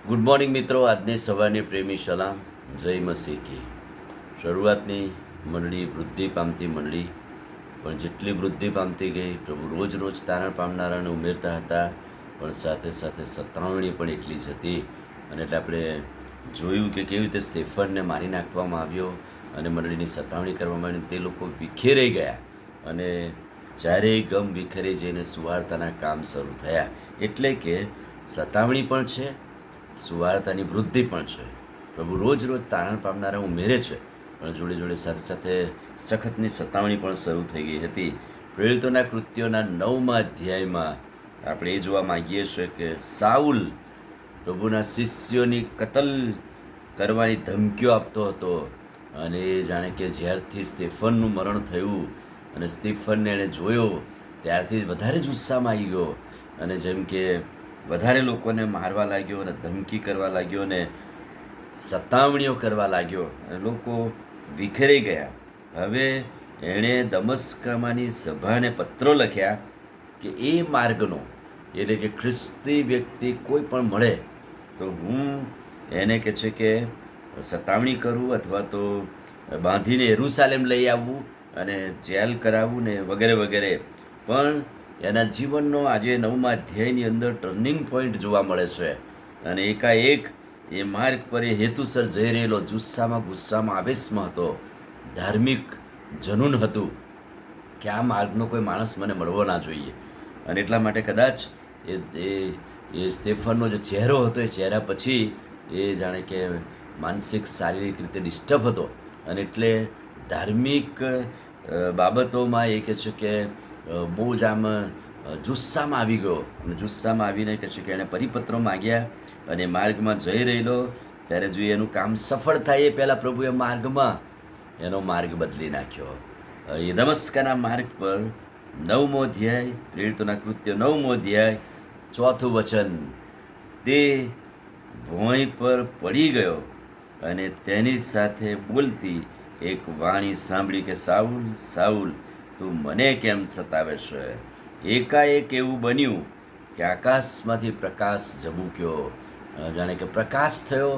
Good morning મિત્રો. આજની સવારની પ્રેમી સલામ. જય મસીહ કી. શરૂઆતની મંડળી વૃદ્ધિ પામતી મંડળી, પણ જેટલી વૃદ્ધિ પામતી ગઈ, પ્રભુ રોજ રોજ તારણ પામનારાને ઉમેરતા હતા, પણ સાથે સાથે સતાવણી પણ એટલી જ હતી. અને એટલે આપણે જોયું કે કેવી રીતે સ્ટેફનને મારી નાખવામાં આવ્યો અને મંડળીની સતાવણી કરવામાં આવી. તે લોકો વિખેરાઈ ગયા અને ચારેય ગમ વિખેરાઈ જઈને સુવાર્તાના કામ શરૂ થયા. એટલે કે સતાવણી પણ છે, સુવાર્તાની વૃદ્ધિ પણ છે. પ્રભુ રોજ રોજ તારણ પામનારા ઉમેરે છે, પણ જોડે જોડે સાથે સાથે સખતની સતાવણી પણ શરૂ થઈ ગઈ હતી. પ્રેરિતોના કૃત્યોના 9મા અધ્યાયમાં આપણે એ જોવા માગીએ છીએ કે સાઉલ પ્રભુના શિષ્યોની કતલ કરવાની ધમકીઓ આપતો હતો. અને એ જાણે કે જ્યારથી સ્ટેફનનું મરણ થયું અને સ્ટીફનને એણે જોયો ત્યારથી વધારે જ ઉત્સાહમાં આવી ગયો અને જેમ કે વધારે લોકોને મારવા લાગ્યો અને ધમકી કરવા લાગ્યો અને સતાવણીઓ કરવા લાગ્યો અને લોકો વિખેરાઈ ગયા. હવે એણે દમસ્કમાંની સભાને પત્રો લખ્યા કે એ માર્ગનો, એટલે કે ખ્રિસ્તી વ્યક્તિ કોઈ પણ મળે તો હું એને કહે છે કે સતાવણી કરું અથવા તો બાંધીને યરૂશાલેમ લઈ આવવું અને જેલ કરાવવું ને વગેરે વગેરે. પણ એના જીવનનો આજે 9મા અધ્યાયની અંદર ટર્નિંગ પોઈન્ટ જોવા મળે છે અને એકાએક એ માર્ગ પર એ હેતુસર જઈ રહેલો જુસ્સામાં ગુસ્સામાં આવેશમાં હતો. ધાર્મિક જનૂન હતું કે આ માર્ગનો કોઈ માણસ મને મળવો ના જોઈએ. અને એટલા માટે કદાચ એ સ્ટેફનનો જે ચહેરો હતો એ ચહેરા પછી એ જાણે કે માનસિક શારીરિક રીતે ડિસ્ટર્બ હતો અને એટલે ધાર્મિક બાબતોમાં એ કહે છે કે બહુ જ આમ જુસ્સામાં આવી ગયો અને જુસ્સામાં આવીને કહે છે કે એણે પરિપત્રો માગ્યા અને માર્ગમાં જઈ રહેલો ત્યારે જો એનું કામ સફળ થાય એ પહેલાં પ્રભુએ માર્ગમાં એનો માર્ગ બદલી નાખ્યો. એ દમસ્કના માર્ગ પર 9મો અધ્યાય, પ્રેરિતોના કૃત્ય 9મો અધ્યાય 4થું વચન, તે ભોંય પર પડી ગયો અને તેની સાથે બોલતી એક વાણી સાંભળી કે સાઉલ સાઉલ તું મને કેમ સતાવે છે. એકાએક એવું બન્યું કે આકાશમાંથી પ્રકાશ ઝબૂક્યો, જાણે કે પ્રકાશ થયો.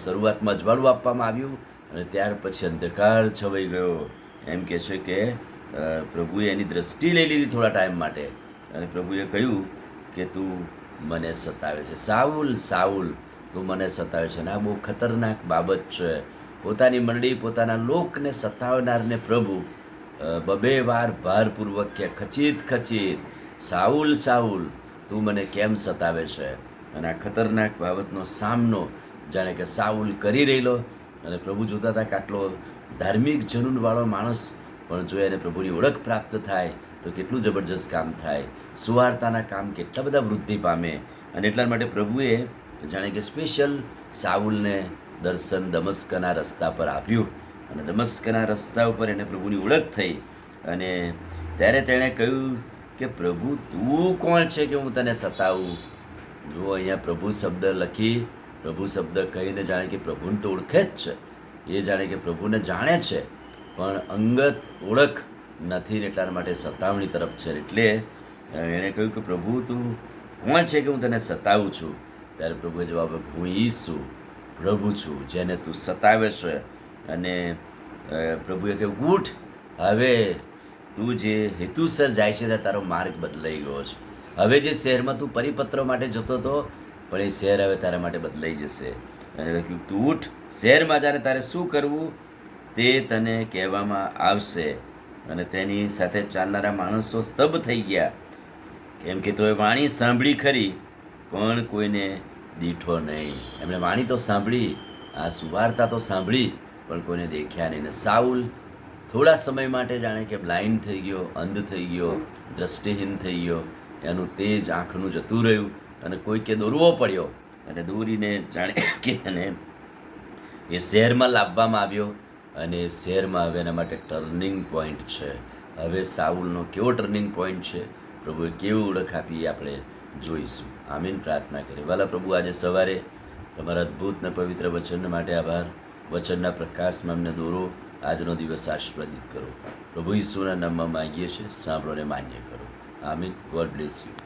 શરૂઆતમાં અજવાળું આપવામાં આવ્યું અને ત્યાર પછી અંધકાર છવાઈ ગયો. એમ કે છે કે પ્રભુએ એની દ્રષ્ટિ લઈ લીધી થોડા ટાઈમ માટે અને પ્રભુએ કહ્યું કે તું મને સતાવે છે, સાઉલ સાઉલ તું મને સતાવે છે. અને આ બહુ ખતરનાક બાબત છે. પોતાની મંડળી, પોતાના લોકને સતાવનારને પ્રભુ બબે વાર ભારપૂર્વક કે ખચીત ખચીત, સાઉલ સાઉલ તું મને કેમ સતાવે છે. અને આ ખતરનાક બાબતનો સામનો જાણે કે સાઉલ કરી રહેલો અને પ્રભુ જોતા હતા કે આટલો ધાર્મિક જનૂનવાળો માણસ પણ જો એને પ્રભુની ઓળખ પ્રાપ્ત થાય તો કેટલું જબરજસ્ત કામ થાય, સુવાર્તાના કામ કેટલા બધા વૃદ્ધિ પામે. અને એટલા માટે પ્રભુએ જાણે કે સ્પેશિયલ સાઉલને દર્શન દમસ્કના રસ્તા પર આપ્યું અને દમસ્કના રસ્તા ઉપર એને પ્રભુની ઓળખ થઈ. અને ત્યારે તેણે કહ્યું કે પ્રભુ તું કોણ છે કે હું તને સતાવું. જો અહીંયા પ્રભુ શબ્દ લખી, પ્રભુ શબ્દ કહીને જાણે કે પ્રભુને તો ઓળખે જ છે, એ જાણે કે પ્રભુને જાણે છે, પણ અંગત ઓળખ નથી ને એટલા માટે સતાવણી તરફ છે. એટલે એણે કહ્યું કે પ્રભુ તું કોણ છે કે હું તને સતાવું છું. ત્યારે પ્રભુએ જવાબ આપ્યો, હું ઈસુ પ્રભુ છું જેને તું સતાવે છે. અને પ્રભુએ કહ્યું, ઉઠ, હવે તું જે હેતુસર જાય છે ત્યાં તારો માર્ગ બદલાઈ ગયો છે. હવે જે શહેરમાં તું પરિપત્રો માટે જતો હતો, પણ એ શહેર હવે તારા માટે બદલાઈ જશે. અને લખ્યું, તું ઉઠ, શહેરમાં જ્યારે તારે શું કરવું તે તને કહેવામાં આવશે. અને તેની સાથે ચાલનારા માણસો સ્તબ્ધ થઈ ગયા, કેમ કે તોએ વાણી સાંભળી ખરી પણ કોઈને દીઠો નહીં. એમણે વાણી તો સાંભળી, આ સુવાર્તા તો સાંભળી, પણ કોઈને દેખ્યા નહીં. ને સાઉલ થોડા સમય માટે જાણે કે બ્લાઇન્ડ થઈ ગયો, અંધ થઈ ગયો, દ્રષ્ટિહીન થઈ ગયો. એનું તેજ આંખનું જતું રહ્યું અને કોઈકે દોરવો પડ્યો અને દોરીને જાણે કે એને એ શહેરમાં લાવવામાં આવ્યો. અને એ શહેરમાં હવે એના માટે ટર્નિંગ પોઈન્ટ છે. હવે સાઉલનો કેવો ટર્નિંગ પોઈન્ટ છે, પ્રભુએ કેવી ઓળખ આપી, આપણે જોઈશું. આમીન. પ્રાર્થના કરીએ. વાલા પ્રભુ, આજે સવારે તમારા અદ્ભુત ને પવિત્ર વચન માટે આભાર. વચનના પ્રકાશમાં અમને દોરો, આજનો દિવસ આશીર્વાદિત કરો. પ્રભુ ઈસુના નામમાં માંગીએ છીએ, સાંભળો ને માન્ય કરો. આમીન. God bless you.